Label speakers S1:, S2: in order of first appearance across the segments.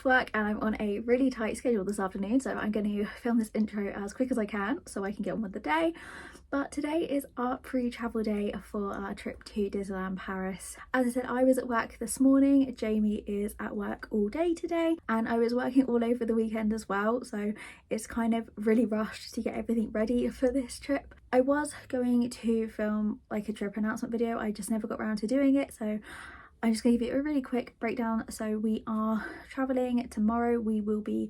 S1: finished work and I'm on a really tight schedule this afternoon, so I'm going to film this intro as quick as I can so I can get on with the day. But today is our pre-travel day for our trip to Disneyland Paris. As I said, I was at work this morning, Jamie is at work all day today, and I was working all over the weekend as well, so it's kind of really rushed to get everything ready for this trip. I was going to film like a trip announcement video, I just never got around to doing it, so I'm just going to give you a really quick breakdown. So we are travelling tomorrow. We will be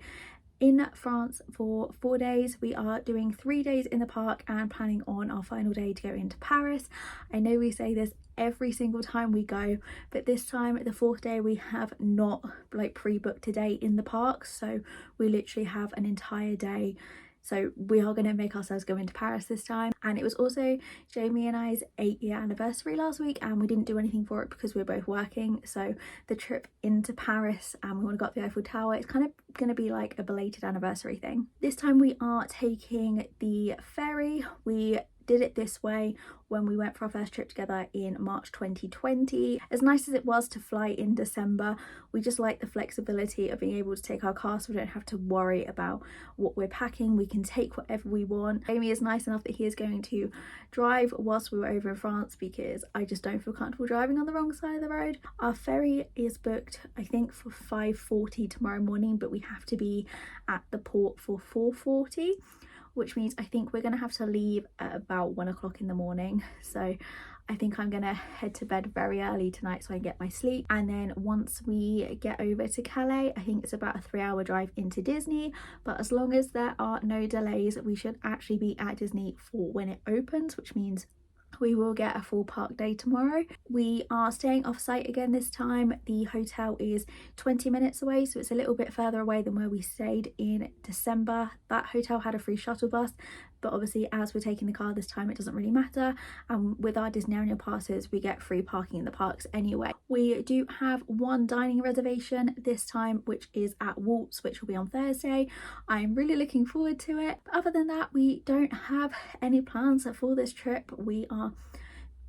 S1: in France for 4 days. We are doing 3 days in the park and planning on our final day to go into Paris. I know we say this every single time we go, but this time, the 4th day, we have not like pre-booked a day in the park, so we literally have an entire day. So we are going to make ourselves go into Paris this time. And it was also Jamie and I's 8-year anniversary last week, and we didn't do anything for it because we were both working. So the trip into Paris, and we want to go up the Eiffel Tower, it's kind of going to be like a belated anniversary thing. This time we are taking the ferry. We did it this way when we went for our first trip together in March 2020. As nice as it was to fly in December, we just like the flexibility of being able to take our car so we don't have to worry about what we're packing. We can take whatever we want. Jamie is nice enough that he is going to drive whilst we were over in France because I just don't feel comfortable driving on the wrong side of the road. Our ferry is booked, I think, for 5:40 tomorrow morning, but we have to be at the port for 4:40. Which means I think we're going to have to leave at about 1 o'clock in the morning. So I think I'm going to head to bed very early tonight so I can get my sleep. And then once we get over to Calais, I think it's about a 3-hour drive into Disney. But as long as there are no delays, we should actually be at Disney for when it opens, which means we will get a full park day tomorrow. We are staying off site again this time. The hotel is 20 minutes away, so it's a little bit further away than where we stayed in December. That hotel had a free shuttle bus, but obviously as we're taking the car this time it doesn't really matter, and with our Disney annual passes we get free parking in the parks anyway. We do have one dining reservation this time, which is at Walt's, which will be on Thursday. I'm really looking forward to it. But other than that, we don't have any plans for this trip. We are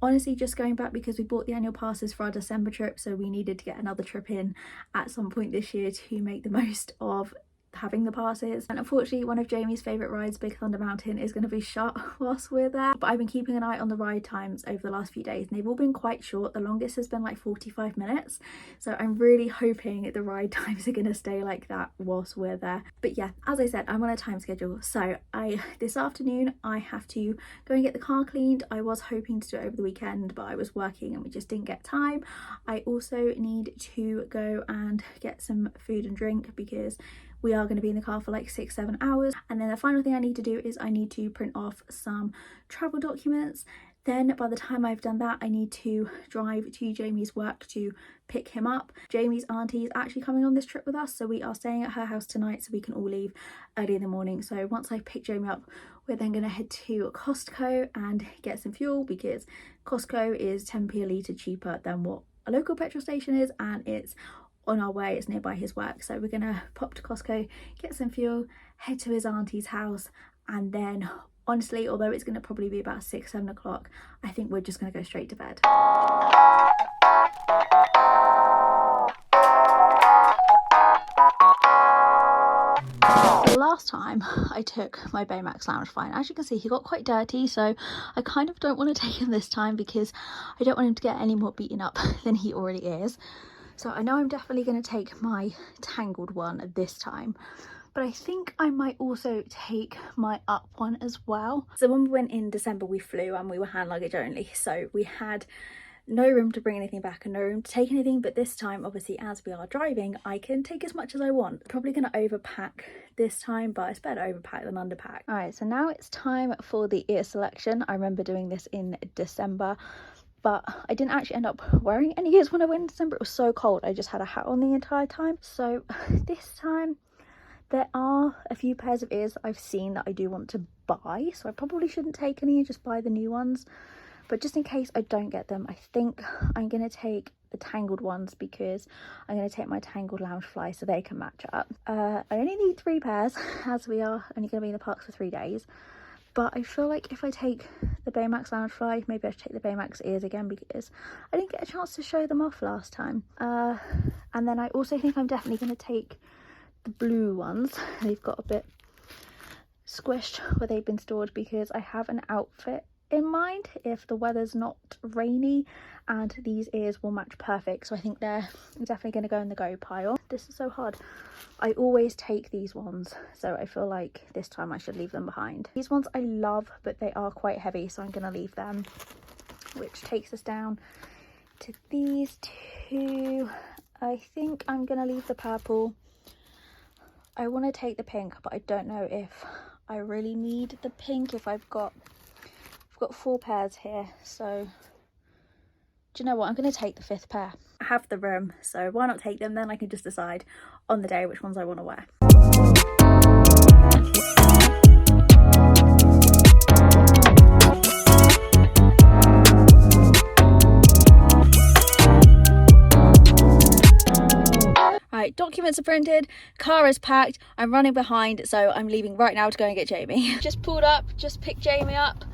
S1: honestly just going back because we bought the annual passes for our December trip, so we needed to get another trip in at some point this year to make the most of having the passes. And unfortunately one of Jamie's favourite rides, Big Thunder Mountain, is going to be shut whilst we're there, but I've been keeping an eye on the ride times over the last few days and they've all been quite short. The longest has been like 45 minutes, so I'm really hoping the ride times are going to stay like that whilst we're there. But yeah, as I said, I'm on a time schedule, so this afternoon I have to go and get the car cleaned. I was hoping to do it over the weekend, but I was working and we just didn't get time. I also need to go and get some food and drink because we are going to be in the car for like 6-7 hours. And then the final thing I need to do is I need to print off some travel documents. Then by the time I've done that, I need to drive to Jamie's work to pick him up. Jamie's auntie is actually coming on this trip with us, so we are staying at her house tonight so we can all leave early in the morning. So once I pick Jamie up, we're then going to head to Costco and get some fuel because Costco is 10p a litre cheaper than what a local petrol station is, and it's on our way, it's nearby his work. So we're gonna pop to Costco, get some fuel, head to his auntie's house, and then honestly, although it's gonna probably be about 6-7 o'clock, I think we're just gonna go straight to bed. The last time I took my Baymax Loungefly, as you can see, he got quite dirty, so I kind of don't want to take him this time because I don't want him to get any more beaten up than he already is. So I know I'm definitely going to take my Tangled one this time, but I think I might also take my Up one as well. So when we went in December, we flew and we were hand luggage only, so we had no room to bring anything back and no room to take anything. But this time, obviously, as we are driving, I can take as much as I want. Probably going to overpack this time, but it's better overpack than underpack. All right, so now it's time for the ear selection. I remember doing this in December, but I didn't actually end up wearing any ears when I went in December. It was so cold, I just had a hat on the entire time. So this time there are a few pairs of ears that I've seen that I do want to buy, so I probably shouldn't take any and just buy the new ones. But just in case I don't get them, I think I'm going to take the Tangled ones because I'm going to take my Tangled Loungefly so they can match up. I only need 3 pairs as we are only going to be in the parks for 3 days. but I feel like if I take the Baymax Loungefly, maybe I should take the Baymax ears again because I didn't get a chance to show them off last time. And then I also think I'm definitely going to take the blue ones. They've got a bit squished where they've been stored because I have an outfit in mind if the weather's not rainy, and these ears will match perfect, so I think they're definitely going to go in the go pile. This is so hard. I always take these ones, so I feel like this time I should leave them behind. These ones I love, but they are quite heavy, so I'm going to leave them, which takes us down to these two. I think I'm going to leave the purple. I want to take the pink, but I don't know if I really need the pink. If I've got 4 pairs here, so do you know what, I'm going to take the 5th pair. I have the room, so why not take them? Then I can just decide on the day which ones I want to wear. Right, documents are printed, car is packed, I'm running behind, so I'm leaving right now to go and get Jamie. Just pulled up, just picked Jamie up.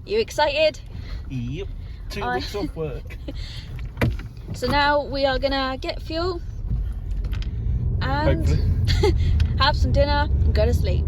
S1: You excited?
S2: Yep. 2 weeks off work.
S1: So now we are gonna get fuel and have some dinner and go to sleep.